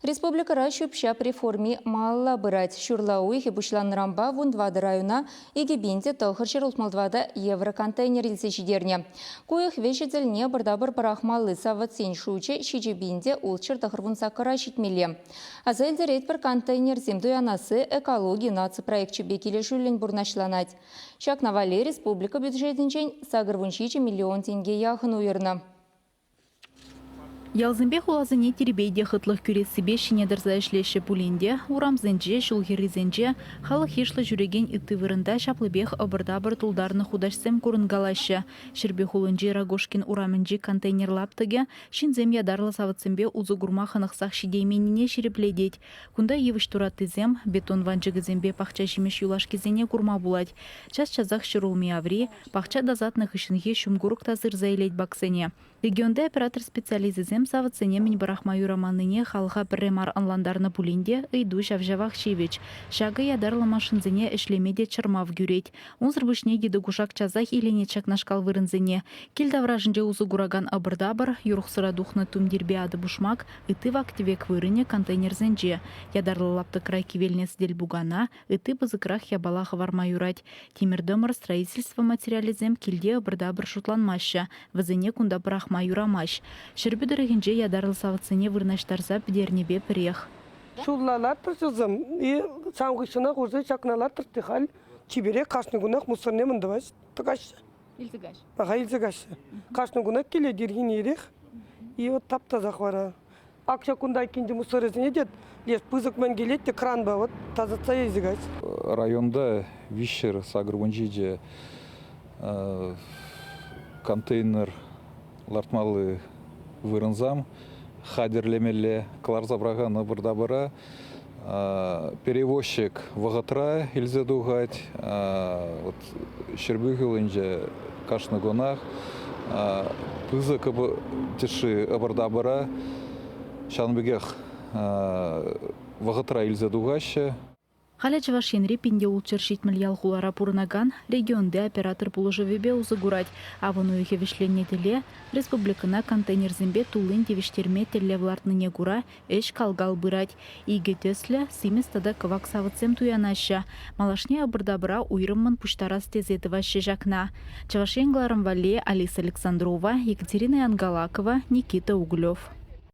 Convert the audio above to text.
Республикара шөпшап реформи малла бырать. Шурлауи хебушлан рамба вундвады района егебинде тохыршыр утмалдвада евроконтейнер илсе жидерне. Коих вешетельне бардабыр парахмалы саватсен шуче шижебинде улчыр тахырвунса кара шитмеле. Азельде рейтпер контейнер земду анасы экологии наци проектче бекеле шулен бурнашланать. Шак навале республика бюджетинчен сагырвунчиче миллион тенге яхын уйырна. Ялзынбе хулазыне теребейде хытлых күресібе шинедірза ішлеші пулинде, урамзенже, шулхеризенже, халық ешлі жүреген үтті вырында шаплыбех обырда-бір тұлдарны худашсем көрінгалашы. Шербе хулынже Рагошкин урамынже контейнер лаптыге, шинзем ядарлы савыцымбе узы гурма ханықсақ шидейменіне шерепледет. Кунда евіш туратызем, бетон ванжығызембе пақча жимеш юлашкезене гурма булать. Час-чазақ шырулми аври, пақча дазатных ішінге шумгурық тазыр заилет баксене. Регионда оператор специализизем савыцене мен барахмаю романныне халха пірремар анландарны пулинде ыйду шавжавах шевич. Шага ядарлы машинзене эшлемеде чырмав гюреть. Он зрбышне деді гушак чазах илене чакнашкал вырынзене. Кельдавражынже узы гураган абырдабыр, юрухсыра духны тумдербе ады бушмак, ыты вактивек вырыне контейнерзенже. Ядарлы лапты край кивельнес дель бугана, ыты бызыкрах ябалах вармаюрать. Тимирдомыр строительство материализем кельде абырдабыр шутланмаща. Вазыне кунда майурамаш. Шербюдерегенже ядарлы савыцыне вырнаштарса пидернебе приех. Шуллалар тұрсызым. И саңғышына ғұрзы чакналар тұрты хал. Чибере қашны күнақ мұсырне мұндаваш. Тұғаш. Илзігаш. Аға илзігаш. Қашны күнақ келе дерген ерек. И вот таптазақ бара. Акша күнда екенде мұсырызыне дед. Лес пызықмен келетті кран ба вот тазатса езігаш. Районда вишер сагрвунжиде контейнер лартмалы вырынзам, хадерлемеле кларзабраганы бырда-быра, перевозчик вағатра илзе дугать, шербюгілінже кашны гонах, пызы кыбы тиши абырда-быра, шанбегех вағатра илзе дугаще. Халя Чавашенре пинде улчыр шитмел ялхулара пурнаган регионде оператор пулыжывебе узыгурать, а вону ихе вишленнетеле республикана контейнерзембе тулын девиштерме теллевлартныне гура эш калгал бырать. Иге төсле симестада кывак савыцем туянаща. Малашне абырдабыра уйрыммын пуштарас тезетова шежакна. Чавашенгларым вале Алиса Александрова, Екатерина Ангалакова, Никита Углев.